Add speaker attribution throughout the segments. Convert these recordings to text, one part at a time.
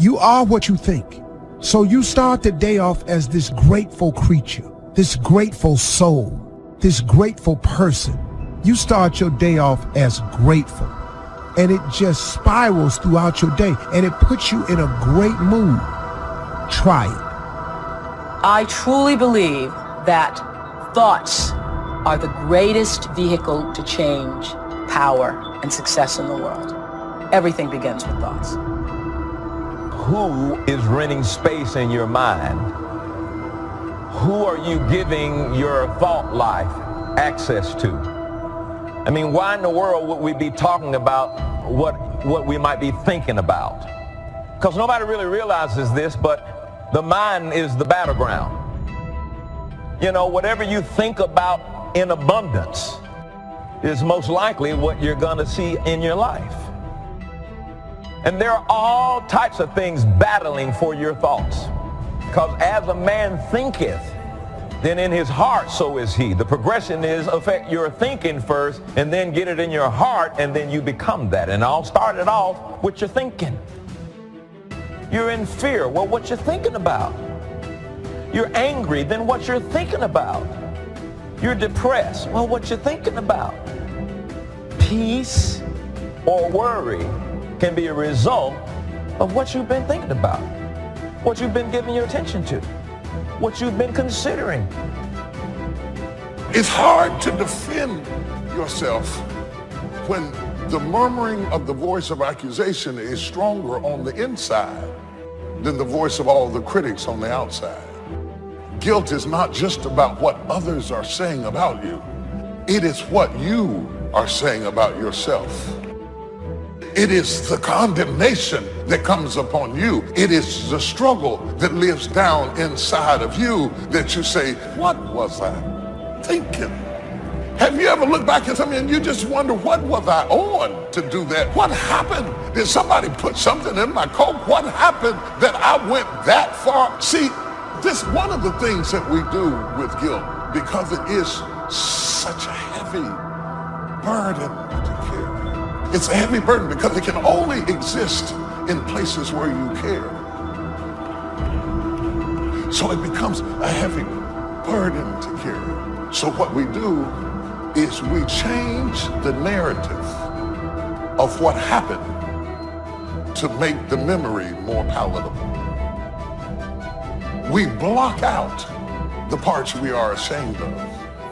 Speaker 1: You are what you think. So you start the day off as this grateful creature, this grateful soul, this grateful person. You start your day off as grateful, and it just spirals throughout your day, and it puts you in a great mood. Try it.
Speaker 2: I truly believe that thoughts are the greatest vehicle to change, power, and success in the world. Everything begins with thoughts.
Speaker 3: Who is renting space in your mind? Who are you giving your thought life access to? I mean, why in the world would we be talking about what we might be thinking about? Because nobody really realizes this, but the mind is the battleground. You know, whatever you think about in abundance is most likely what you're going to see in your life. And there are all types of things battling for your thoughts. Because as a man thinketh, then in his heart so is he. The progression is affect your thinking first, and then get it in your heart, and then you become that. And I'll start it off with your thinking. You're in fear. Well, what you're thinking about. You're angry. Then what you're thinking about. You're depressed. Well, what you're thinking about. Peace or worry can be a result of what you've been thinking about, what you've been giving your attention to, what you've been considering.
Speaker 4: It's hard to defend yourself when the murmuring of the voice of accusation is stronger on the inside than the voice of all the critics on the outside. Guilt is not just about what others are saying about you. It is what you are saying about yourself. It is the condemnation that comes upon you. It is the struggle that lives down inside of you that you say, what was I thinking? Have you ever looked back at something and you just wonder, what was I on to do that? What happened? Did somebody put something in my coat? What happened that I went that far? See, this is one of the things that we do with guilt because it is such a heavy burden to carry. It's a heavy burden because it can only exist in places where you care. So it becomes a heavy burden to carry. So what we do is we change the narrative of what happened to make the memory more palatable. We block out the parts we are ashamed of,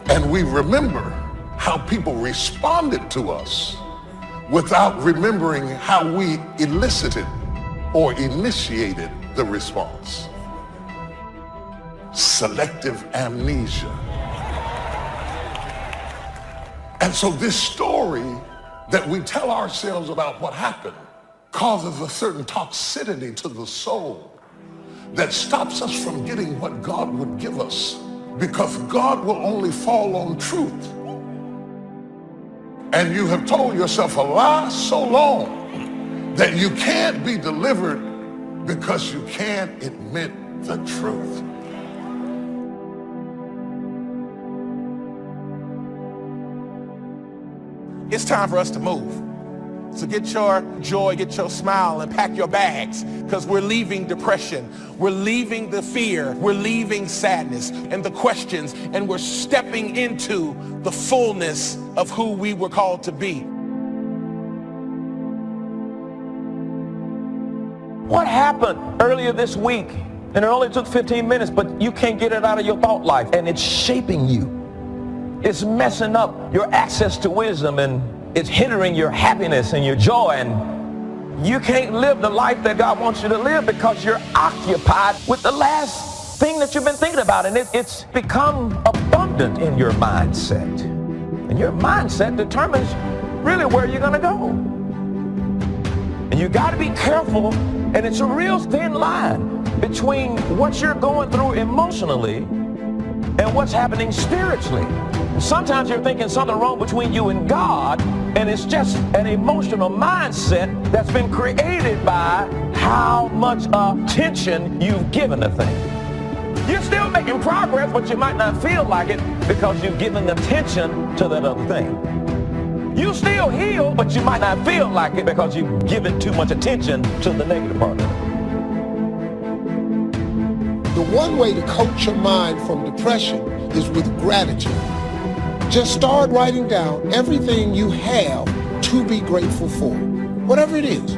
Speaker 4: and we remember how people responded to us without remembering how we elicited or initiated the response. Selective amnesia. And so this story that we tell ourselves about what happened causes a certain toxicity to the soul that stops us from getting what God would give us, because God will only fall on truth. And you have told yourself a lie so long that you can't be delivered because you can't admit the truth.
Speaker 5: It's time for us to move. So get your joy, get your smile, and pack your bags, because we're leaving depression. We're leaving the fear. We're leaving sadness and the questions, and we're stepping into the fullness of who we were called to be.
Speaker 3: What happened earlier this week? And it only took 15 minutes, but you can't get it out of your thought life, and it's shaping you. It's messing up your access to wisdom, and it's hindering your happiness and your joy, and you can't live the life that God wants you to live because you're occupied with the last thing that you've been thinking about, and it's become abundant in your mindset. And your mindset determines really where you're going to go. And you got to be careful, and it's a real thin line between what you're going through emotionally and what's happening spiritually. Sometimes you're thinking something wrong between you and God, and it's just an emotional mindset that's been created by how much attention you've given a thing. You're still making progress, but you might not feel like it because you've given attention to that other thing. You still heal, but you might not feel like it because you've given too much attention to the negative part of it.
Speaker 6: The one way to coach your mind from depression is with gratitude. Just start writing down everything you have to be grateful for. Whatever it is.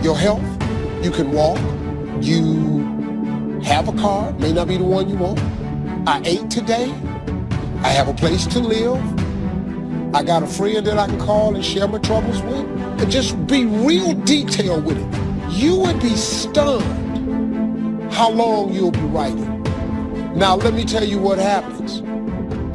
Speaker 6: Your health, you can walk, you have a car, may not be the one you want. I ate today, I have a place to live, I got a friend that I can call and share my troubles with. And just be real detailed with it. You would be stunned how long you'll be writing. Now let me tell you what happens.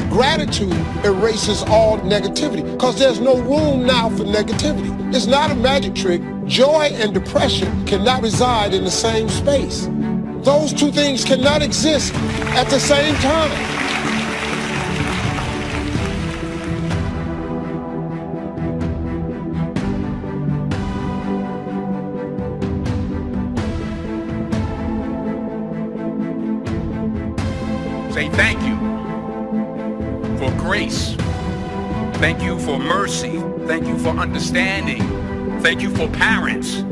Speaker 6: Gratitude erases all negativity because there's no room now for negativity. It's not a magic trick. Joy and depression cannot reside in the same space. Those two things cannot exist at the same time.
Speaker 7: Say thank you for grace. Thank you for mercy. Thank you for understanding. Thank you for parents.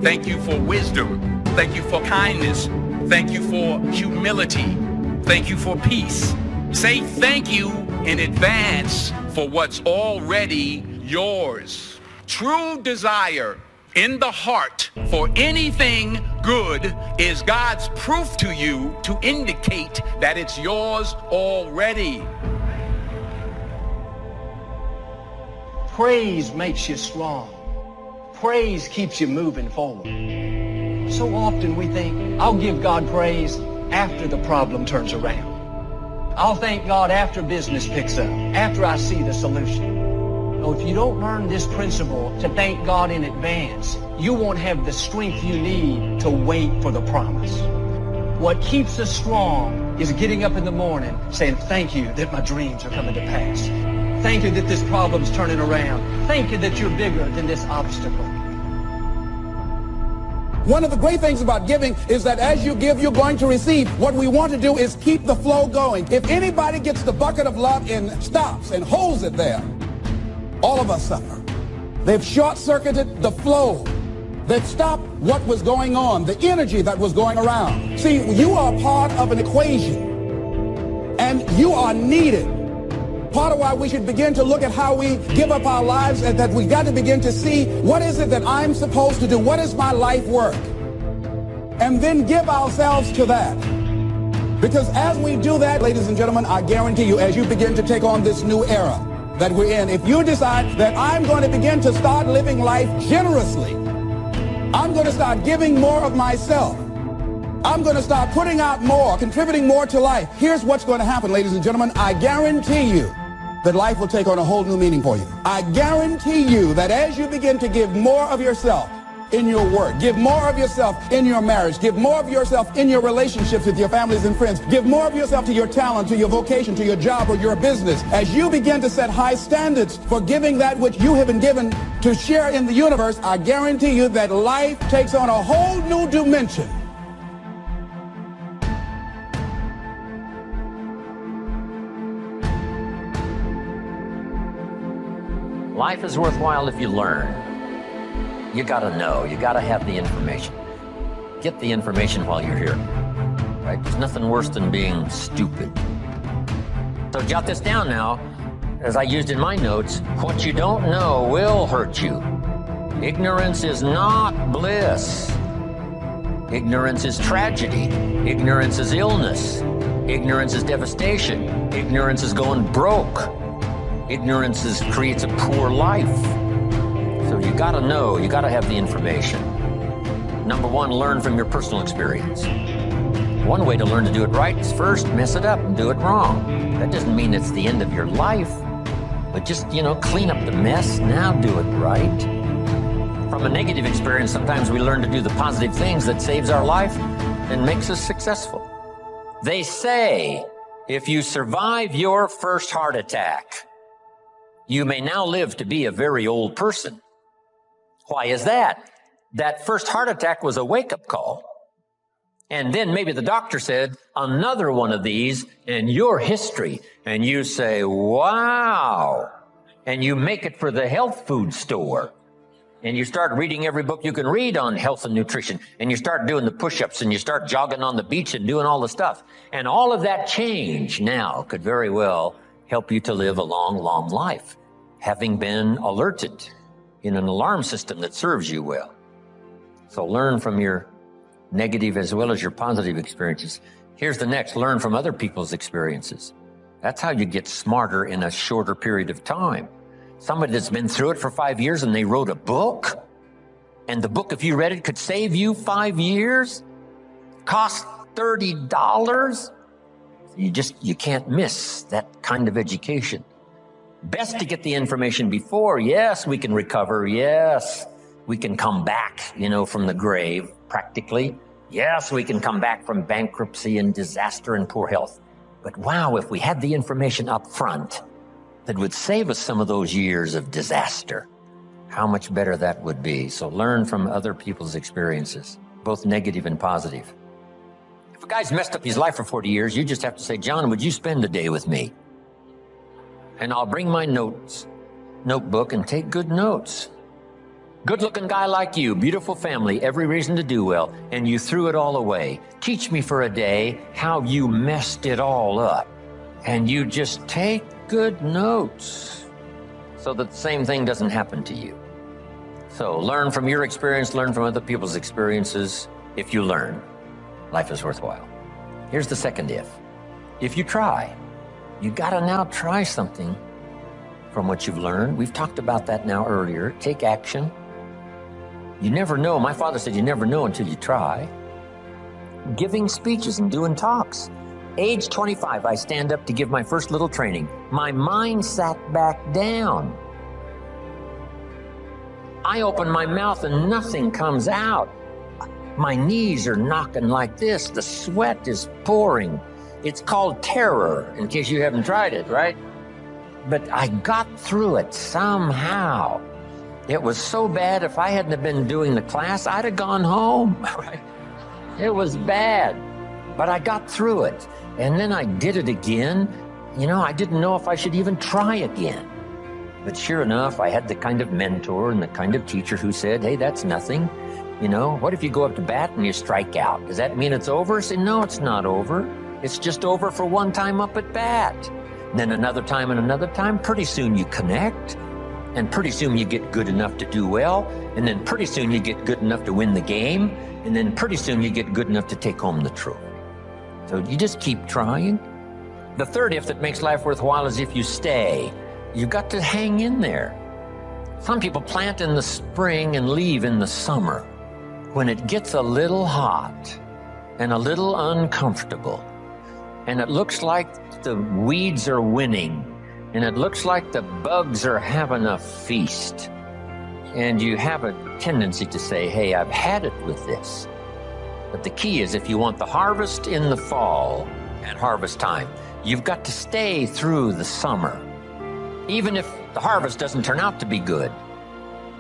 Speaker 7: Thank you for wisdom. Thank you for kindness. Thank you for humility. Thank you for peace. Say thank you in advance for what's already yours. True desire in the heart for anything good is God's proof to you to indicate that it's yours already.
Speaker 8: Praise makes you strong. Praise keeps you moving forward. So often we think, I'll give God praise after the problem turns around. I'll thank God after business picks up, after I see the solution. No, if you don't learn this principle to thank God in advance, you won't have the strength you need to wait for the promise. What keeps us strong is getting up in the morning saying, thank you that my dreams are coming to pass. Thank you that this problem's turning around. Thank you that you're bigger than this obstacle.
Speaker 9: One of the great things about giving is that as you give, you're going to receive. What we want to do is keep the flow going. If anybody gets the bucket of love and stops and holds it there, all of us suffer. They've short-circuited the flow. They've stopped what was going on, the energy that was going around. See, you are part of an equation, and you are needed. Part of why we should begin to look at how we give up our lives is that we got to begin to see what is it that I'm supposed to do? What is my life work? And then give ourselves to that. Because as we do that, ladies and gentlemen, I guarantee you, as you begin to take on this new era that we're in, if you decide that I'm going to begin to start living life generously, I'm going to start giving more of myself, I'm going to start putting out more, contributing more to life, here's what's going to happen, ladies and gentlemen. I guarantee you that life will take on a whole new meaning for you. I guarantee you that as you begin to give more of yourself in your work, give more of yourself in your marriage, give more of yourself in your relationships with your families and friends, give more of yourself to your talent, to your vocation, to your job or your business. As you begin to set high standards for giving that which you have been given to share in the universe, I guarantee you that life takes on a whole new dimension.
Speaker 10: Life is worthwhile if you learn. You gotta know, you gotta have the information. Get the information while you're here, right? There's nothing worse than being stupid. So jot this down now, as I used in my notes. What you don't know will hurt you. Ignorance is not bliss. Ignorance is tragedy. Ignorance is illness. Ignorance is devastation. Ignorance is going broke. Ignorance creates a poor life. So you gotta know, you gotta have the information. Number one, learn from your personal experience. One way to learn to do it right is first mess it up and do it wrong. That doesn't mean it's the end of your life, but just, clean up the mess, now do it right. From a negative experience, sometimes we learn to do the positive things that saves our life and makes us successful. They say, if you survive your first heart attack, you may now live to be a very old person. Why is that? That first heart attack was a wake-up call. And then maybe the doctor said, another one of these and your history. And you say, wow. And you make it for the health food store. and you start reading every book you can read on health and nutrition, and you start doing the push-ups, and you start jogging on the beach and doing all the stuff. And all of that change now could very well help you to live a long, long life, having been alerted in an alarm system that serves you well. So learn from your negative as well as your positive experiences. Here's the next, learn from other people's experiences. That's how you get smarter in a shorter period of time. Somebody that's been through it for 5 years and they wrote a book, and the book, if you read it, could save you 5 years, cost $30. You can't miss that kind of education. Best to get the information before. Yes, we can recover. Yes, we can come back, from the grave, practically. Yes, we can come back from bankruptcy and disaster and poor health. But wow, if we had the information up front that would save us some of those years of disaster, how much better that would be. So learn from other people's experiences, both negative and positive. If a guy's messed up his life for 40 years, you just have to say, John, would you spend a day with me? And I'll bring my notebook and take good notes. Good-looking guy like you, beautiful family, every reason to do well, and you threw it all away. Teach me for a day how you messed it all up. And you just take good notes so that the same thing doesn't happen to you. So learn from your experience, learn from other people's experiences. If you learn, life is worthwhile. Here's the second if. If you try, you gotta now try something from what you've learned. We've talked about that now earlier. Take action. You never know. My father said you never know until you try. Giving speeches and doing talks. Age 25, I stand up to give my first little training. My mind sat back down. I open my mouth and nothing comes out. My knees are knocking like this. The sweat is pouring. It's called terror, in case you haven't tried it, right? But I got through it somehow. It was so bad, if I hadn't have been doing the class, I'd have gone home, right? It was bad, but I got through it. And then I did it again. I didn't know if I should even try again. But sure enough, I had the kind of mentor and the kind of teacher who said, hey, that's nothing. What if you go up to bat and you strike out? Does that mean it's over? I said, no, it's not over. It's just over for one time up at bat. And then another time and another time. Pretty soon you connect. And pretty soon you get good enough to do well. And then pretty soon you get good enough to win the game. And then pretty soon you get good enough to take home the trophy. So you just keep trying. The third if that makes life worthwhile is if you stay. You've got to hang in there. Some people plant in the spring and leave in the summer. When it gets a little hot and a little uncomfortable, and it looks like the weeds are winning, and it looks like the bugs are having a feast, and you have a tendency to say, hey, I've had it with this. But the key is, if you want the harvest in the fall at harvest time, you've got to stay through the summer. Even if the harvest doesn't turn out to be good,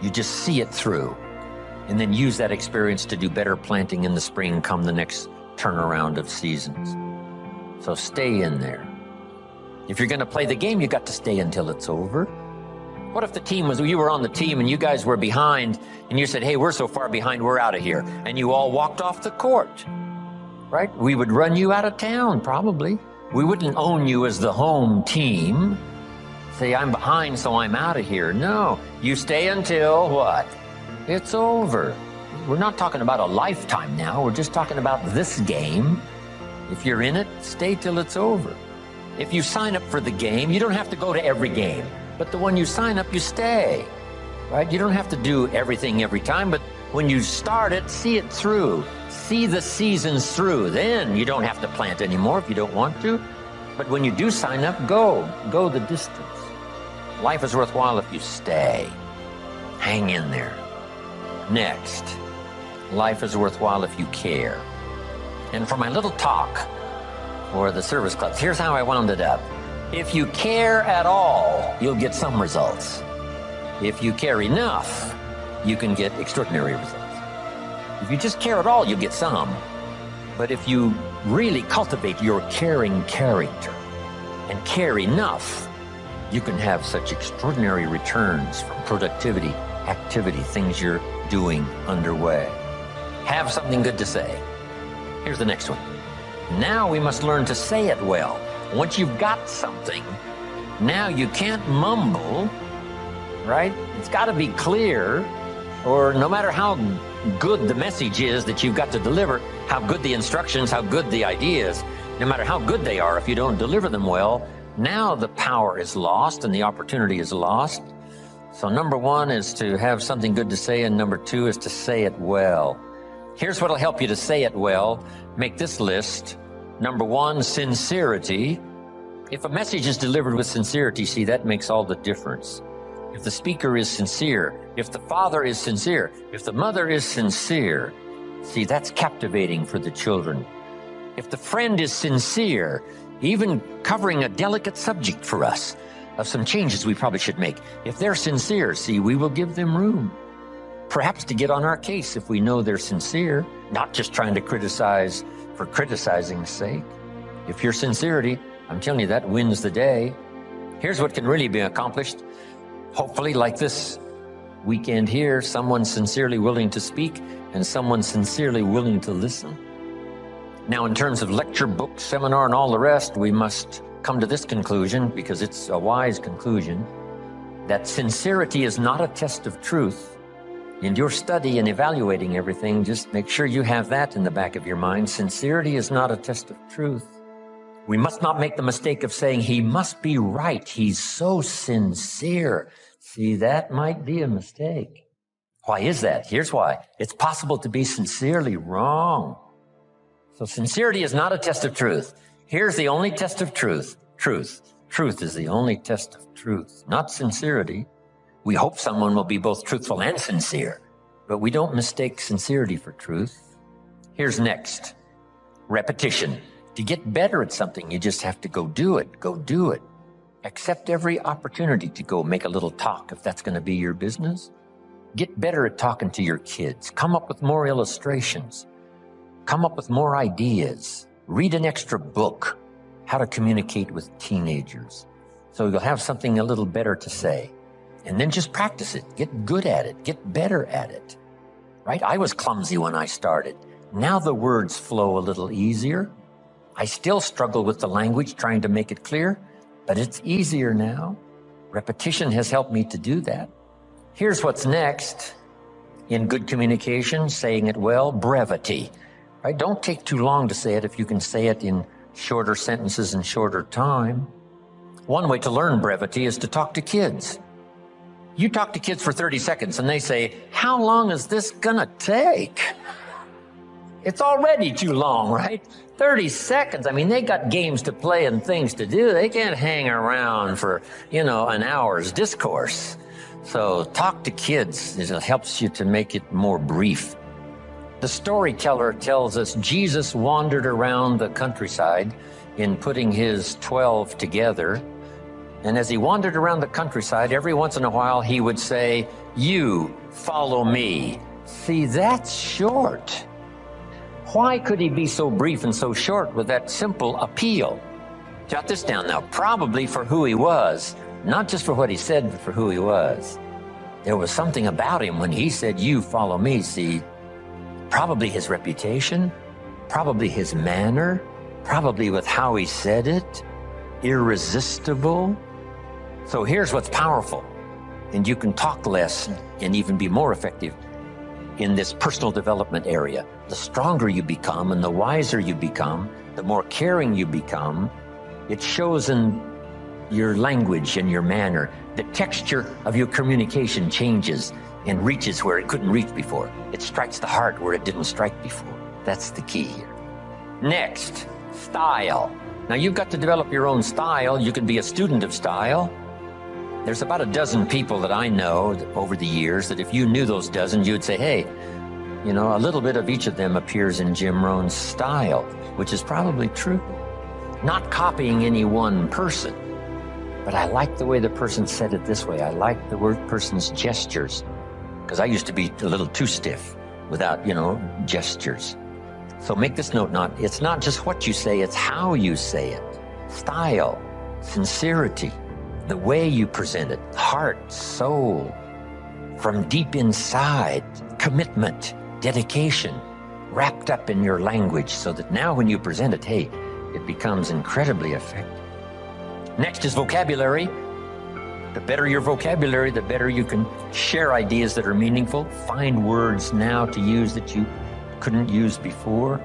Speaker 10: you just see it through, and then use that experience to do better planting in the spring come the next turnaround of seasons. So stay in there. If you're going to play the game, you got to stay until it's over. What if you were on the team and you guys were behind and you said, hey, we're so far behind, we're out of here. And you all walked off the court, right? We would run you out of town, probably. We wouldn't own you as the home team. Say, I'm behind, so I'm out of here. No, you stay until what? It's over. We're not talking about a lifetime now. We're just talking about this game. If you're in it, stay till it's over. If you sign up for the game, you don't have to go to every game. But the one you sign up, you stay, right? You don't have to do everything every time, but when you start it, see it through. See the seasons through. Then you don't have to plant anymore if you don't want to. But when you do sign up, go the distance. Life is worthwhile if you stay. Hang in there. Next, life is worthwhile if you care. And for my little talk for the service clubs, here's how I wound it up. If you care at all, you'll get some results. If you care enough, you can get extraordinary results. If you just care at all, you'll get some. But if you really cultivate your caring character and care enough, you can have such extraordinary returns from productivity activity, things you're doing underway. Have something good to say. Here's the next one. Now we must learn to say it well. Once you've got something, now you can't mumble, right? It's got to be clear, or no matter how good the message is that you've got to deliver, how good the instructions, how good the ideas, no matter how good they are, if you don't deliver them well, now the power is lost and the opportunity is lost. So number one is to have something good to say, and number two is to say it well. Here's what'll help you to say it well. Make this list. Number one, sincerity. If a message is delivered with sincerity, see, that makes all the difference. If the speaker is sincere, if the father is sincere, if the mother is sincere, see, that's captivating for the children. If the friend is sincere, even covering a delicate subject for us of some changes we probably should make, if they're sincere, see, we will give them room. Perhaps to get on our case if we know they're sincere, not just trying to criticize for criticizing's sake. If your sincerity, I'm telling you, that wins the day. Here's what can really be accomplished. Hopefully, like this weekend here, someone sincerely willing to speak and someone sincerely willing to listen. Now, in terms of lecture, book, seminar, and all the rest, we must come to this conclusion, because it's a wise conclusion, that sincerity is not a test of truth. In your study and evaluating everything, just make sure you have that in the back of your mind. Sincerity is not a test of truth. We must not make the mistake of saying, he must be right. He's so sincere. See, that might be a mistake. Why is that? Here's why. It's possible to be sincerely wrong. So sincerity is not a test of truth. Here's the only test of truth. Truth. Truth is the only test of truth, not sincerity. We hope someone will be both truthful and sincere, but we don't mistake sincerity for truth. Here's next. Repetition. To get better at something, you just have to go do it. Go do it. Accept every opportunity to go make a little talk if that's going to be your business. Get better at talking to your kids. Come up with more illustrations. Come up with more ideas. Read an extra book. How to communicate with teenagers. So you'll have something a little better to say. And then just practice it. Get good at it. Get better at it. Right? I was clumsy when I started. Now the words flow a little easier. I still struggle with the language, trying to make it clear, but it's easier now. Repetition has helped me to do that. Here's what's next. In good communication, saying it well, brevity. Right? Don't take too long to say it if you can say it in shorter sentences and shorter time. One way to learn brevity is to talk to kids. You talk to kids for 30 seconds and they say, how long is this gonna take? It's already too long, right? 30 seconds. I mean, they got games to play and things to do. They can't hang around for, an hour's discourse. So talk to kids. It helps you to make it more brief. The storyteller tells us Jesus wandered around the countryside in putting his 12 together. And as he wandered around the countryside, every once in a while he would say, you follow me. See, that's short. Why could he be so brief and so short with that simple appeal? Jot this down now. Probably for who he was, not just for what he said, but for who he was. There was something about him when he said, you follow me. See, probably his reputation, probably his manner, probably with how he said it, irresistible. So here's what's powerful, and you can talk less and even be more effective in this personal development area. The stronger you become and the wiser you become, the more caring you become, it shows in your language and your manner. The texture of your communication changes and reaches where it couldn't reach before. It strikes the heart where it didn't strike before. That's the key here. Next, style. Now you've got to develop your own style. You can be a student of style. There's about a dozen people that I know over the years that if you knew those dozen, you'd say, hey, a little bit of each of them appears in Jim Rohn's style, which is probably true. Not copying any one person, but I like the way the person said it this way. I like the person's gestures, because I used to be a little too stiff without, gestures. So make this note, it's not just what you say, it's how you say it. Style, sincerity, the way you present it, heart, soul, from deep inside, commitment, dedication, wrapped up in your language so that now when you present it, hey, it becomes incredibly effective. Next is vocabulary. The better your vocabulary, the better you can share ideas that are meaningful, find words now to use that you couldn't use before.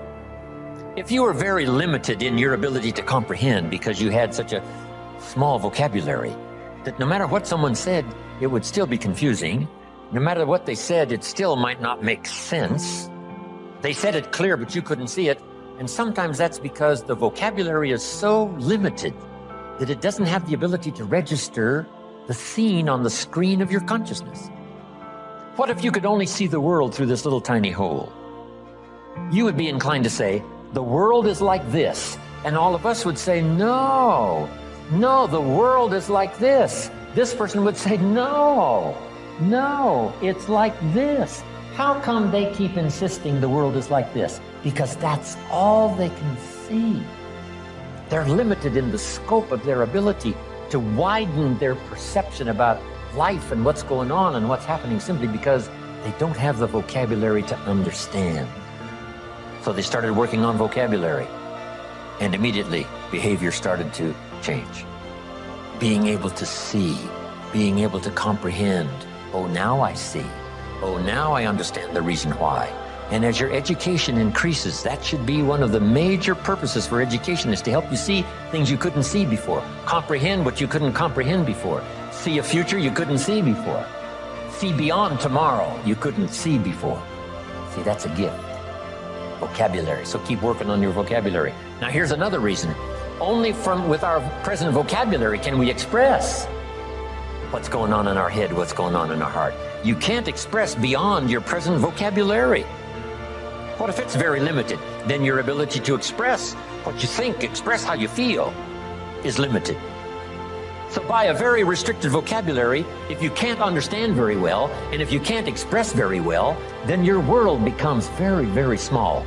Speaker 10: If you were very limited in your ability to comprehend because you had such a small vocabulary, that no matter what someone said, it would still be confusing. No matter what they said, it still might not make sense. They said it clear, but you couldn't see it. And sometimes that's because the vocabulary is so limited that it doesn't have the ability to register the scene on the screen of your consciousness. What if you could only see the world through this little tiny hole? You would be inclined to say, the world is like this. And all of us would say, no, the world is like this. This person would say, no, it's like this. How come they keep insisting the world is like this? Because that's all they can see. They're limited in the scope of their ability to widen their perception about life and what's going on and what's happening simply because they don't have the vocabulary to understand. So they started working on vocabulary, and immediately behavior started to change. Being able to see, being able to comprehend. Oh, now I see. Oh, now I understand the reason why. And as your education increases, that should be one of the major purposes for education, is to help you see things you couldn't see before. Comprehend what you couldn't comprehend before. See a future you couldn't see before. See beyond tomorrow you couldn't see before. See, that's a gift. Vocabulary. So keep working on your vocabulary. Now here's another reason. Only with our present vocabulary can we express what's going on in our head, what's going on in our heart. You can't express beyond your present vocabulary. What if it's very limited? Then your ability to express what you think, express how you feel, is limited. So by a very restricted vocabulary, if you can't understand very well, and if you can't express very well, then your world becomes very, very small.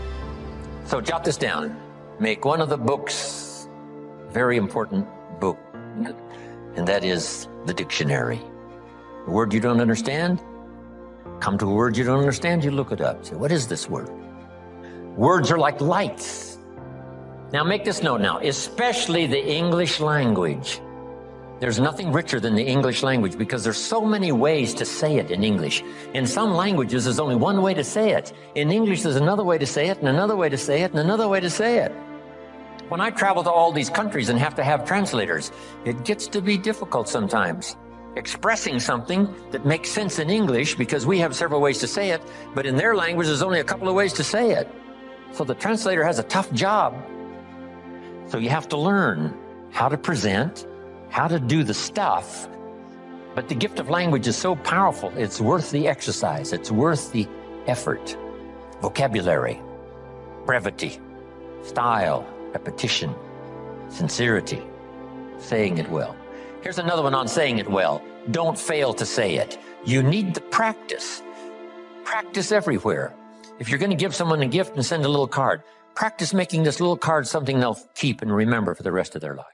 Speaker 10: So jot this down. Make one of the books a very important book, and that is the dictionary. A word you don't understand, come to a word you don't understand, you look it up. Say, what is this word? Words are like lights. Now make this note now, especially the English language. There's nothing richer than the English language because there's so many ways to say it in English. In some languages, there's only one way to say it. In English, there's another way to say it, and another way to say it, and another way to say it. When I travel to all these countries and have to have translators, it gets to be difficult sometimes. Expressing something that makes sense in English because we have several ways to say it, but in their language, there's only a couple of ways to say it. So the translator has a tough job. So you have to learn how to present, how to do the stuff. But the gift of language is so powerful, it's worth the exercise. It's worth the effort. Vocabulary, brevity, style, repetition, sincerity, saying it well. Here's another one on saying it well. Don't fail to say it. You need the practice. Practice everywhere. If you're going to give someone a gift and send a little card, practice making this little card something they'll keep and remember for the rest of their lives.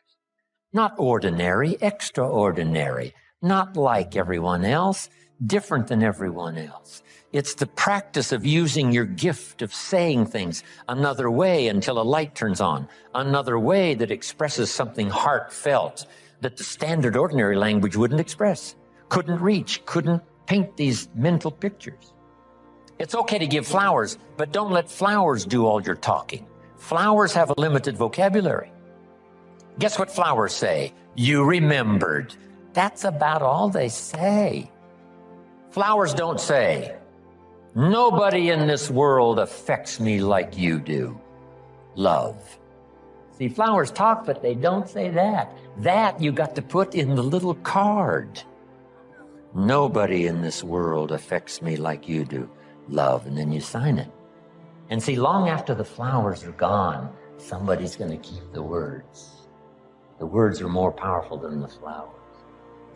Speaker 10: Not ordinary, extraordinary. Not like everyone else, different than everyone else. It's the practice of using your gift of saying things another way until a light turns on, another way that expresses something heartfelt that the standard ordinary language wouldn't express, couldn't reach, couldn't paint these mental pictures. It's okay to give flowers, but don't let flowers do all your talking. Flowers have a limited vocabulary. Guess what flowers say? You remembered. That's about all they say. Flowers don't say, nobody in this world affects me like you do. Love. See, flowers talk, but they don't say that. That you got to put in the little card. Nobody in this world affects me like you do. Love, and then you sign it. And see, long after the flowers are gone, somebody's going to keep the words. The words are more powerful than the flowers.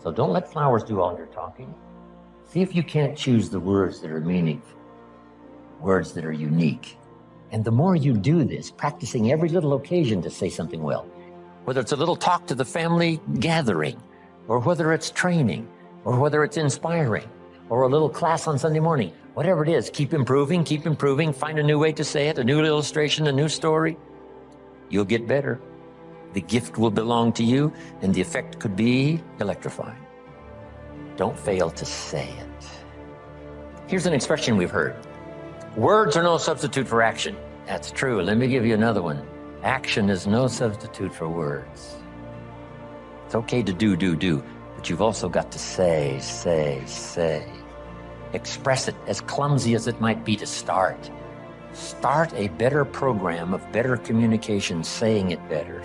Speaker 10: So don't let flowers do all your talking. See if you can't choose the words that are meaningful, words that are unique. And the more you do this, practicing every little occasion to say something well, whether it's a little talk to the family gathering, or whether it's training, or whether it's inspiring, or a little class on Sunday morning. Whatever it is, keep improving, find a new way to say it, a new illustration, a new story. You'll get better. The gift will belong to you, and the effect could be electrifying. Don't fail to say it. Here's an expression we've heard. Words are no substitute for action. That's true. Let me give you another one. Action is no substitute for words. It's okay to do, but you've also got to say. Express it, as clumsy as it might be to start. Start a better program of better communication, saying it better.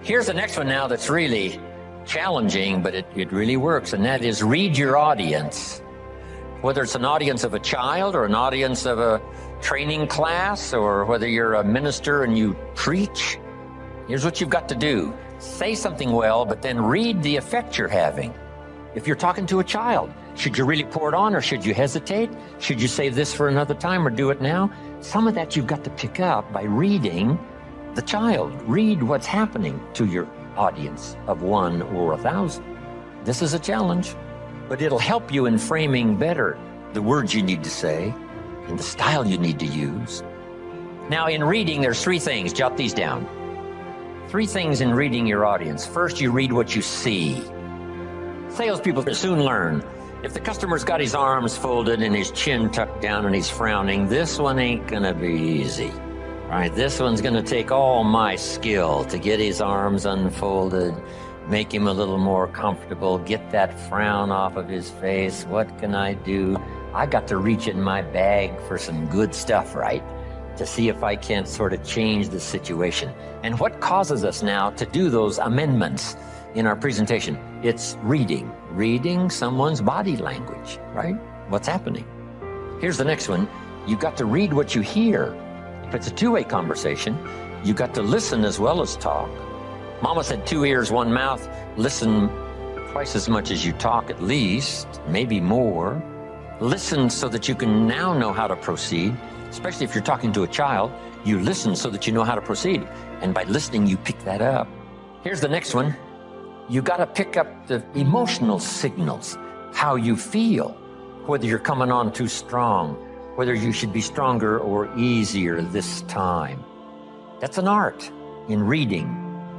Speaker 10: Here's the next one now that's really challenging, but it really works, and that is read your audience. Whether it's an audience of a child or an audience of a training class, or whether you're a minister and you preach, here's what you've got to do. Say something well, but then read the effect you're having. If you're talking to a child, should you really pour it on, or should you hesitate? Should you save this for another time or do it now? Some of that you've got to pick up by reading the child. Read what's happening to your audience of 1 or 1,000. This is a challenge, but it'll help you in framing better the words you need to say and the style you need to use. Now, in reading, there's 3 things. Jot these down. 3 things in reading your audience. First, you read what you see. Salespeople soon learn. If the customer's got his arms folded and his chin tucked down and he's frowning, this one ain't gonna be easy. Right, this one's gonna take all my skill to get his arms unfolded, make him a little more comfortable, get that frown off of his face. What can I do? I got to reach in my bag for some good stuff, right? To see if I can't sort of change the situation. And what causes us now to do those amendments in our presentation? It's reading someone's body language, right? What's happening? Here's the next one. You've got to read what you hear. If it's a two-way conversation, you got to listen as well as talk. Mama said 2 ears, 1 mouth. Listen twice as much as you talk, at least, maybe more. Listen so that you can now know how to proceed, especially if you're talking to a child. You listen so that you know how to proceed, and by listening, you pick that up. Here's the next one. You got to pick up the emotional signals, how you feel, whether you're coming on too strong, whether you should be stronger or easier this time. That's an art in reading.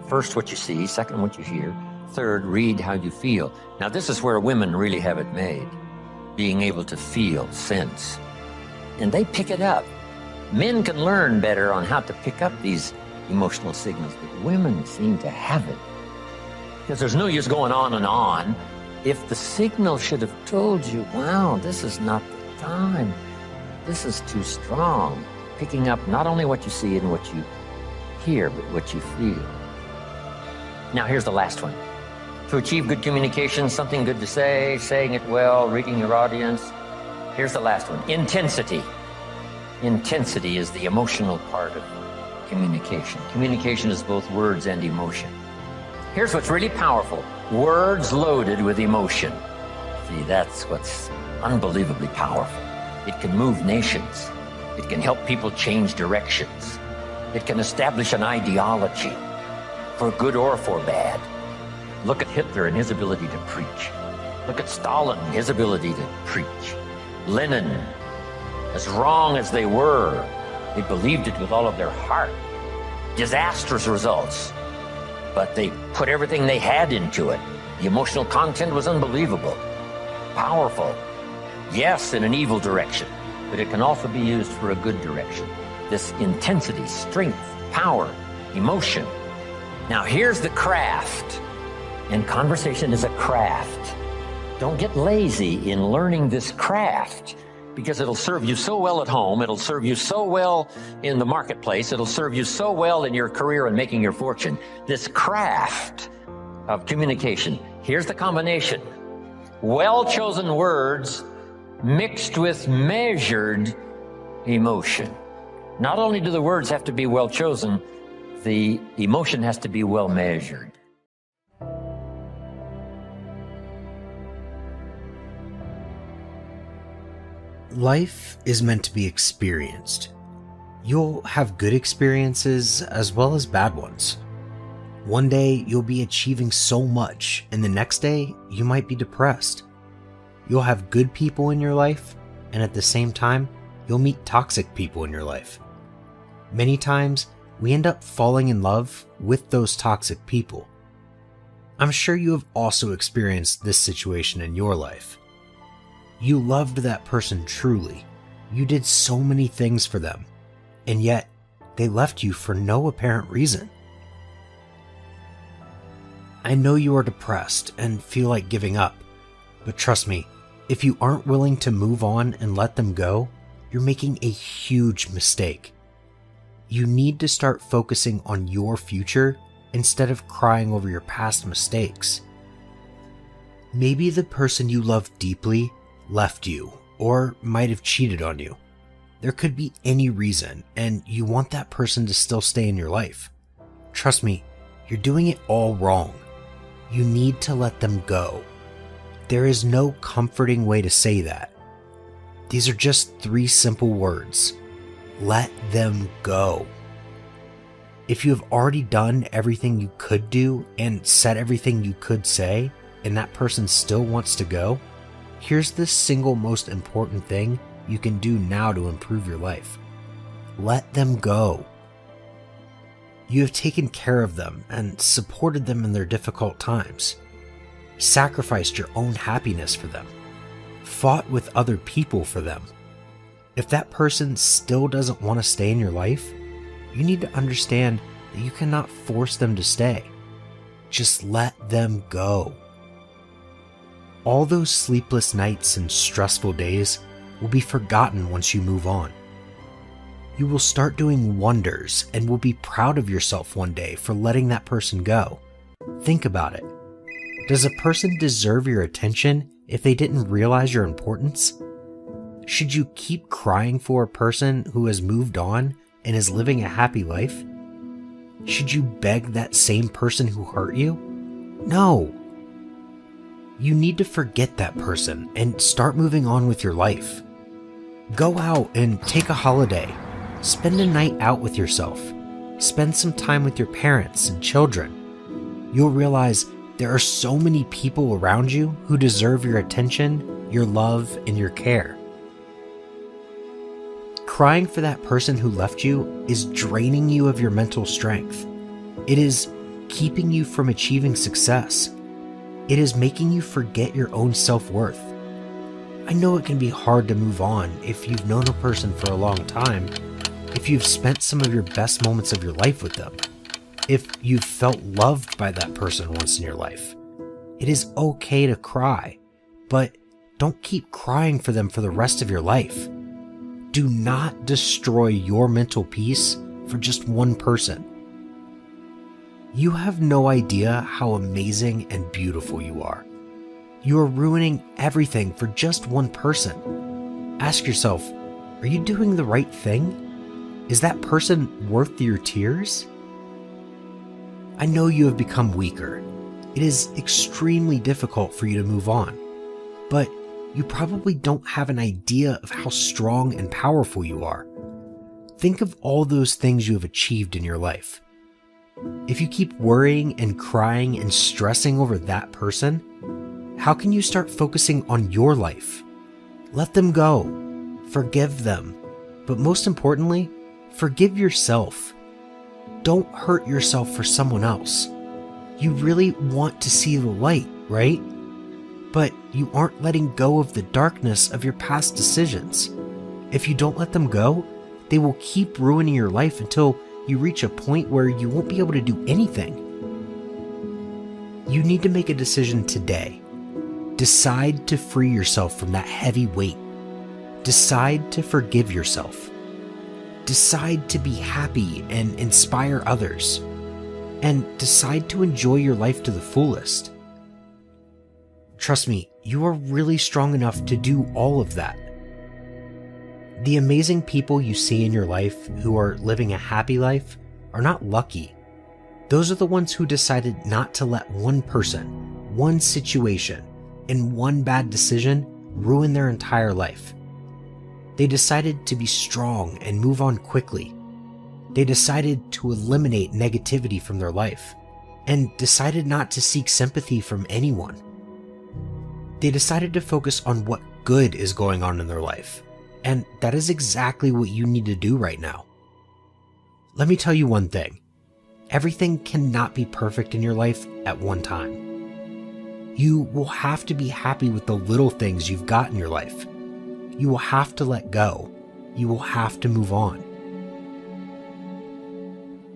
Speaker 10: First, what you see. Second, what you hear. Third, read how you feel. Now, this is where women really have it made, being able to feel, sense. And they pick it up. Men can learn better on how to pick up these emotional signals, but women seem to have it. Because there's no use going on and on if the signal should have told you, wow, this is not the time. This is too strong. Picking up not only what you see and what you hear, but what you feel. Now, here's the last one. To achieve good communication, something good to say, saying it well, reading your audience. Here's the last one. Intensity. Intensity is the emotional part of communication. Communication is both words and emotion. Here's what's really powerful. Words loaded with emotion. See, that's what's unbelievably powerful. It can move nations. It can help people change directions. It can establish an ideology, for good or for bad. Look at Hitler and his ability to preach. Look at Stalin and his ability to preach. Lenin, as wrong as they were, they believed it with all of their heart. Disastrous results. But they put everything they had into it. The emotional content was unbelievable. Powerful. Yes, in an evil direction, but it can also be used for a good direction. This intensity, strength, power, emotion. Now here's the craft. And conversation is a craft. Don't get lazy in learning this craft, because it'll serve you so well at home. It'll serve you so well in the marketplace. It'll serve you so well in your career and making your fortune. This craft of communication. Here's the combination. Well-chosen words mixed with measured emotion. Not only do the words have to be well-chosen, the emotion has to be well-measured.
Speaker 11: Life is meant to be experienced. You'll have good experiences as well as bad ones. One day you'll be achieving so much, and the next day you might be depressed. You'll have good people in your life, and at the same time, you'll meet toxic people in your life. Many times, we end up falling in love with those toxic people. I'm sure you have also experienced this situation in your life. You loved that person truly. You did so many things for them, and yet they left you for no apparent reason. I know you are depressed and feel like giving up, but trust me, if you aren't willing to move on and let them go, you're making a huge mistake. You need to start focusing on your future instead of crying over your past mistakes. Maybe the person you love deeply left you or might have cheated on you. There could be any reason, and you want that person to still stay in your life. Trust me, you're doing it all wrong. You need to let them go. There is no comforting way to say that. These are just 3 simple words. Let them go. If you have already done everything you could do and said everything you could say, and that person still wants to go, here's the single most important thing you can do now to improve your life. Let them go. You have taken care of them and supported them in their difficult times, sacrificed your own happiness for them, fought with other people for them. If that person still doesn't want to stay in your life, you need to understand that you cannot force them to stay. Just let them go. All those sleepless nights and stressful days will be forgotten once you move on. You will start doing wonders and will be proud of yourself one day for letting that person go. Think about it. Does a person deserve your attention if they didn't realize your importance? Should you keep crying for a person who has moved on and is living a happy life? Should you beg that same person who hurt you? No. You need to forget that person and start moving on with your life. Go out and take a holiday. Spend a night out with yourself. Spend some time with your parents and children. You'll realize there are so many people around you who deserve your attention, your love, and your care. Crying for that person who left you is draining you of your mental strength. It is keeping you from achieving success. It is making you forget your own self-worth. I know it can be hard to move on if you've known a person for a long time, if you've spent some of your best moments of your life with them, if you've felt loved by that person once in your life. It is okay to cry, but don't keep crying for them for the rest of your life. Do not destroy your mental peace for just one person. You have no idea how amazing and beautiful you are. You are ruining everything for just one person. Ask yourself, are you doing the right thing? Is that person worth your tears? I know you have become weaker. It is extremely difficult for you to move on, but you probably don't have an idea of how strong and powerful you are. Think of all those things you have achieved in your life. If you keep worrying and crying and stressing over that person, how can you start focusing on your life? Let them go. Forgive them. But most importantly, forgive yourself. Don't hurt yourself for someone else. You really want to see the light, right? But you aren't letting go of the darkness of your past decisions. If you don't let them go, they will keep ruining your life until you reach a point where you won't be able to do anything. You need to make a decision today. Decide to free yourself from that heavy weight. Decide to forgive yourself. Decide to be happy and inspire others. And decide to enjoy your life to the fullest. Trust me, you are really strong enough to do all of that. The amazing people you see in your life who are living a happy life are not lucky. Those are the ones who decided not to let one person, one situation, and one bad decision ruin their entire life. They decided to be strong and move on quickly. They decided to eliminate negativity from their life and decided not to seek sympathy from anyone. They decided to focus on what good is going on in their life. And that is exactly what you need to do right now. Let me tell you one thing. Everything cannot be perfect in your life at one time. You will have to be happy with the little things you've got in your life. You will have to let go. You will have to move on.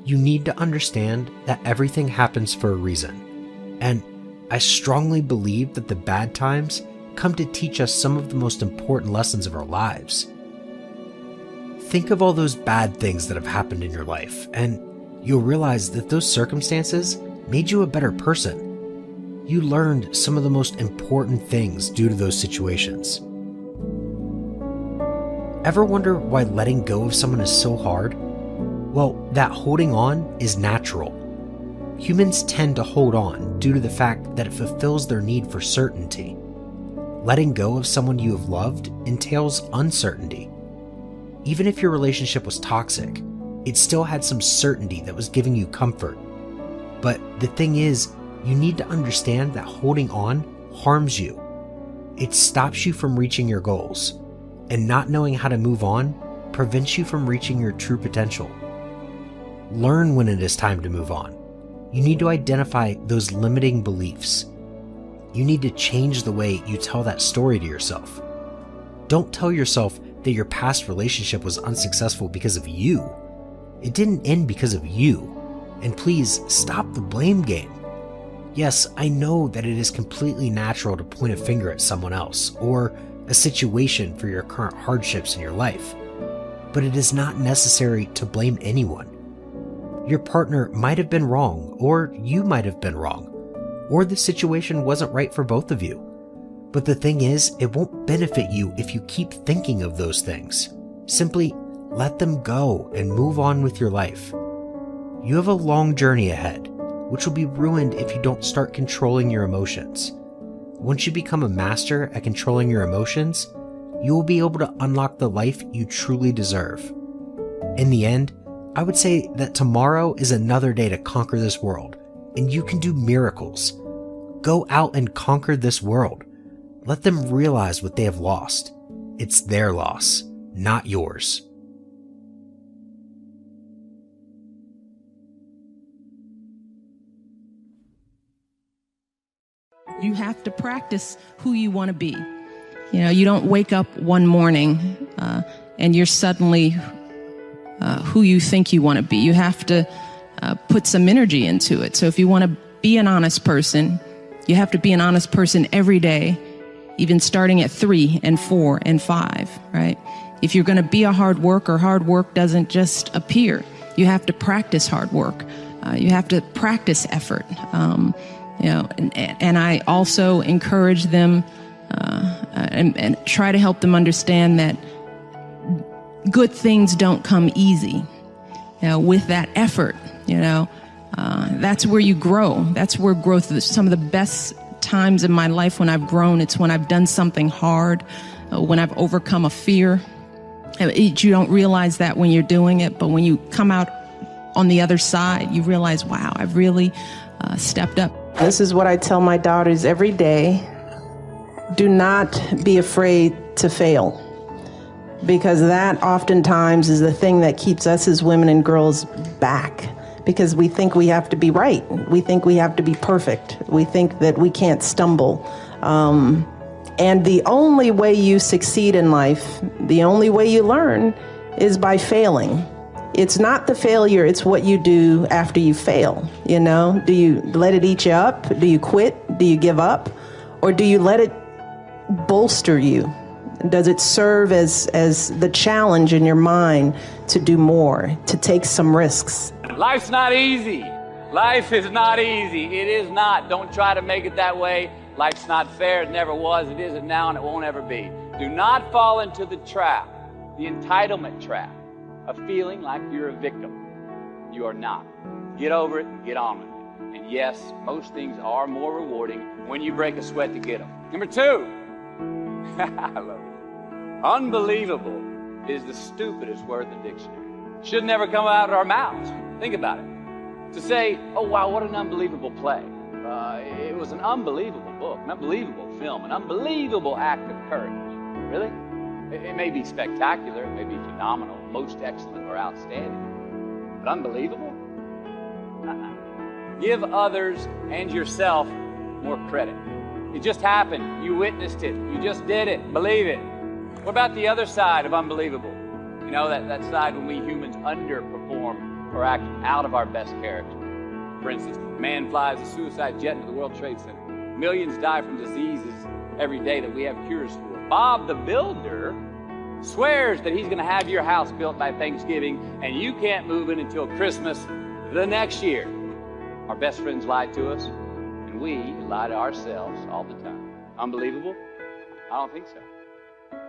Speaker 11: You need to understand that everything happens for a reason. And I strongly believe that the bad times come to teach us some of the most important lessons of our lives. Think of all those bad things that have happened in your life, and you'll realize that those circumstances made you a better person. You learned some of the most important things due to those situations. Ever wonder why letting go of someone is so hard? Well, that holding on is natural. Humans tend to hold on due to the fact that it fulfills their need for certainty. Letting go of someone you have loved entails uncertainty. Even if your relationship was toxic, it still had some certainty that was giving you comfort. But the thing is, you need to understand that holding on harms you. It stops you from reaching your goals, and not knowing how to move on prevents you from reaching your true potential. Learn when it is time to move on. You need to identify those limiting beliefs. You need to change the way you tell that story to yourself. Don't tell yourself that your past relationship was unsuccessful because of you. It didn't end because of you. And please stop the blame game. Yes, I know that it is completely natural to point a finger at someone else or a situation for your current hardships in your life, but it is not necessary to blame anyone. Your partner might have been wrong, or you might have been wrong, or the situation wasn't right for both of you. But the thing is, it won't benefit you if you keep thinking of those things. Simply let them go and move on with your life. You have a long journey ahead, which will be ruined if you don't start controlling your emotions. Once you become a master at controlling your emotions, you will be able to unlock the life you truly deserve. In the end, I would say that tomorrow is another day to conquer this world, and you can do miracles. Go out and conquer this world. Let them realize what they have lost. It's their loss, not yours.
Speaker 12: You have to practice who you want to be. You know, you don't wake up one morning and you're suddenly who you think you want to be. You have to put some energy into it. So if you want to be an honest person, you have to be an honest person every day, even starting at 3 and 4 and 5, right? If you're going to be a hard work doesn't just appear. You have to practice hard work. You have to practice effort. You know, and I also encourage them and try to help them understand that good things don't come easy. You know, with that effort, you know, that's where you grow. That's where growth is. Some of the best times in my life when I've grown, it's when I've done something hard, when I've overcome a fear. You don't realize that when you're doing it, but when you come out on the other side, you realize, wow, I've really stepped up.
Speaker 13: This is what I tell my daughters every day. Do not be afraid to fail, because that oftentimes is the thing that keeps us as women and girls back, because we think we have to be right. We think we have to be perfect. We think that we can't stumble. And the only way you succeed in life, the only way you learn is by failing. It's not the failure, it's what you do after you fail, you know? Do you let it eat you up? Do you quit? Do you give up? Or do you let it bolster you? Does it serve as the challenge in your mind to do more, to take some risks?
Speaker 14: Life's not easy. Life is not easy. It is not. Don't try to make it that way. Life's not fair. It never was. It isn't now, and it won't ever be. Do not fall into the trap, the entitlement trap, of feeling like you're a victim. You are not. Get over it and get on with it. And yes, most things are more rewarding when you break a sweat to get them. Number 2, I love it. Unbelievable is the stupidest word in the dictionary. Should never come out of our mouths. Think about it. To say, oh wow, what an unbelievable play. It was an unbelievable book, an unbelievable film, an unbelievable act of courage. Really? It may be spectacular, it may be phenomenal, most excellent or outstanding, but unbelievable? Give others and yourself more credit. It just happened. You witnessed it. You just did it. Believe it. What about the other side of unbelievable? You know, that side when we humans underperform or act out of our best character. For instance, man flies a suicide jet into the World Trade Center. Millions die from diseases every day that we have cures for. Bob the Builder swears that he's going to have your house built by Thanksgiving, and you can't move in until Christmas the next year. Our best friends lie to us, and we lie to ourselves all the time. Unbelievable? I don't think so.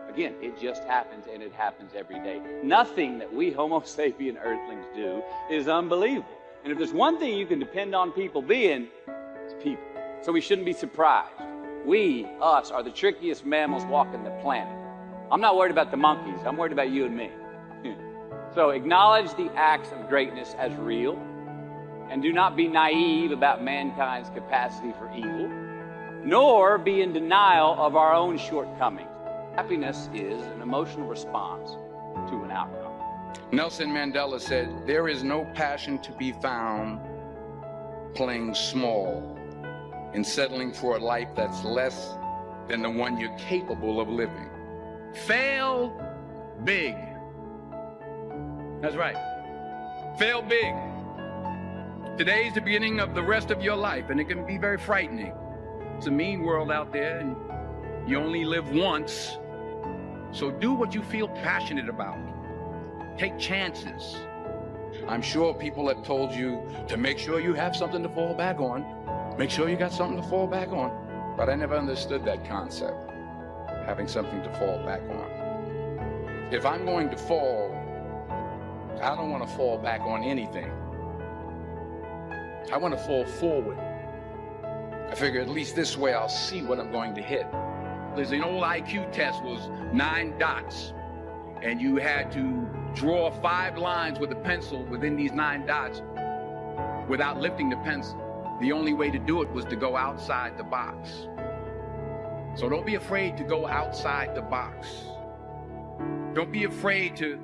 Speaker 14: Again, it just happens, and it happens every day. Nothing that we Homo sapien earthlings do is unbelievable. And if there's one thing you can depend on people being, it's people. So we shouldn't be surprised. We, us, are the trickiest mammals walking the planet. I'm not worried about the monkeys. I'm worried about you and me. So acknowledge the acts of greatness as real, and do not be naive about mankind's capacity for evil, nor be in denial of our own shortcomings. Happiness is an emotional response to an outcome.
Speaker 7: Nelson Mandela said, "There is no passion to be found playing small and settling for a life that's less than the one you're capable of living. Fail big." That's right. Fail big. Today's the beginning of the rest of your life, and it can be very frightening. It's a mean world out there, and you only live once. So do what you feel passionate about. Take chances. I'm sure people have told you to make sure you have something to fall back on. Make sure you got something to fall back on. But I never understood that concept, having something to fall back on. If I'm going to fall, I don't want to fall back on anything. I want to fall forward. I figure at least this way I'll see what I'm going to hit. There's an old IQ test was 9 dots, and you had to draw 5 lines with a pencil within these 9 dots without lifting the pencil. The only way to do it was to go outside the box. So don't be afraid to go outside the box. Don't be afraid to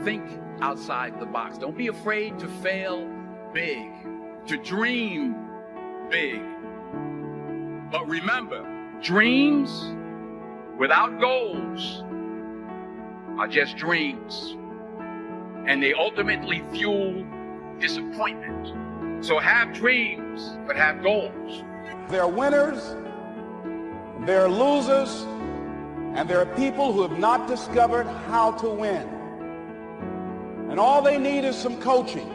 Speaker 7: think outside the box. Don't be afraid to fail big, to dream big. But remember, dreams without goals are just dreams, and they ultimately fuel disappointment. So have dreams, but have goals.
Speaker 9: There are winners, there are losers, and there are people who have not discovered how to win. And all they need is some coaching.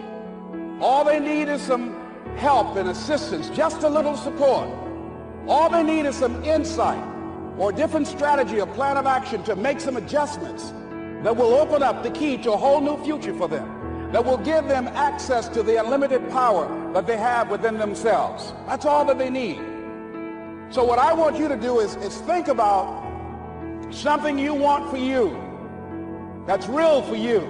Speaker 9: All they need is some help and assistance, just a little support. All they need is some insight or a different strategy or plan of action to make some adjustments that will open up the key to a whole new future for them, that will give them access to the unlimited power that they have within themselves. That's all that they need. So what I want you to do is think about something you want for you, that's real for you,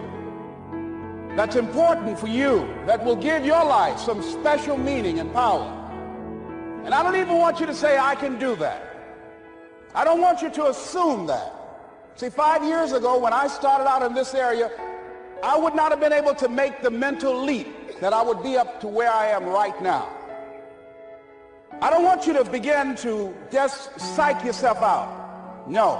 Speaker 9: that's important for you, that will give your life some special meaning and power. And I don't even want you to say, I can do that. I don't want you to assume that. See, 5 years ago when I started out in this area, I would not have been able to make the mental leap that I would be up to where I am right now. I don't want you to begin to just psych yourself out. No.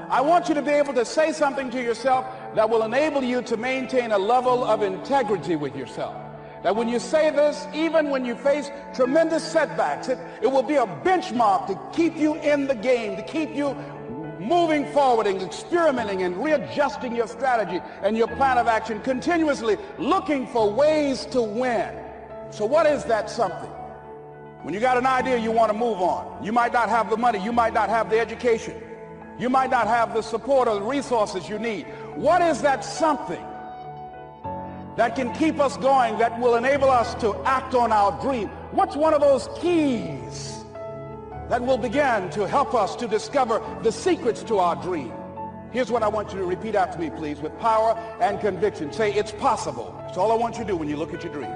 Speaker 9: I want you to be able to say something to yourself that will enable you to maintain a level of integrity with yourself. That when you say this, even when you face tremendous setbacks, it will be a benchmark to keep you in the game, to keep you moving forward and experimenting and readjusting your strategy and your plan of action, continuously looking for ways to win. So what is that something? When you got an idea you want to move on, you might not have the money, you might not have the education, you might not have the support or the resources you need. What is that something that can keep us going, that will enable us to act on our dream? What's one of those keys that will begin to help us to discover the secrets to our dream? Here's what I want you to repeat after me, please, with power and conviction. Say, it's possible. That's all I want you to do when you look at your dream.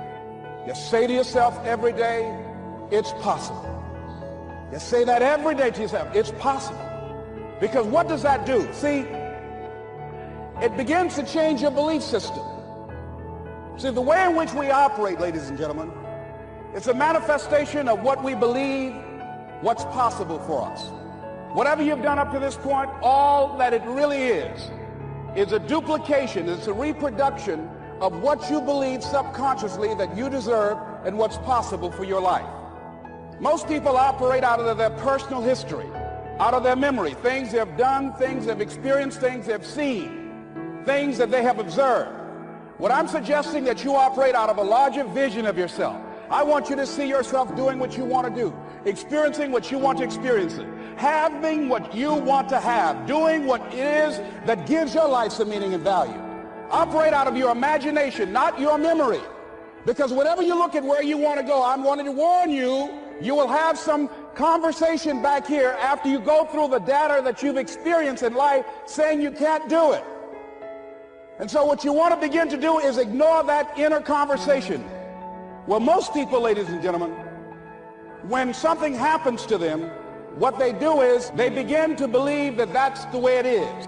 Speaker 9: Just say to yourself every day, it's possible. You say that every day to yourself, it's possible. Because what does that do? See, it begins to change your belief system. See, the way in which we operate, ladies and gentlemen, it's a manifestation of what we believe, what's possible for us. Whatever you've done up to this point, all that it really is a duplication, it's a reproduction of what you believe subconsciously that you deserve and what's possible for your life. Most people operate out of their personal history, out of their memory, things they've done, things they've experienced, things they've seen, things that they have observed. What I'm suggesting that you operate out of a larger vision of yourself. I want you to see yourself doing what you want to do, experiencing what you want to experience, having what you want to have, doing what it is that gives your life some meaning and value. Operate out of your imagination, not your memory. Because whenever you look at where you want to go, I'm wanting to warn you, you will have some conversation back here after you go through the data that you've experienced in life saying you can't do it. And so what you want to begin to do is ignore that inner conversation. Well, most people, ladies and gentlemen, when something happens to them, what they do is they begin to believe that that's the way it is.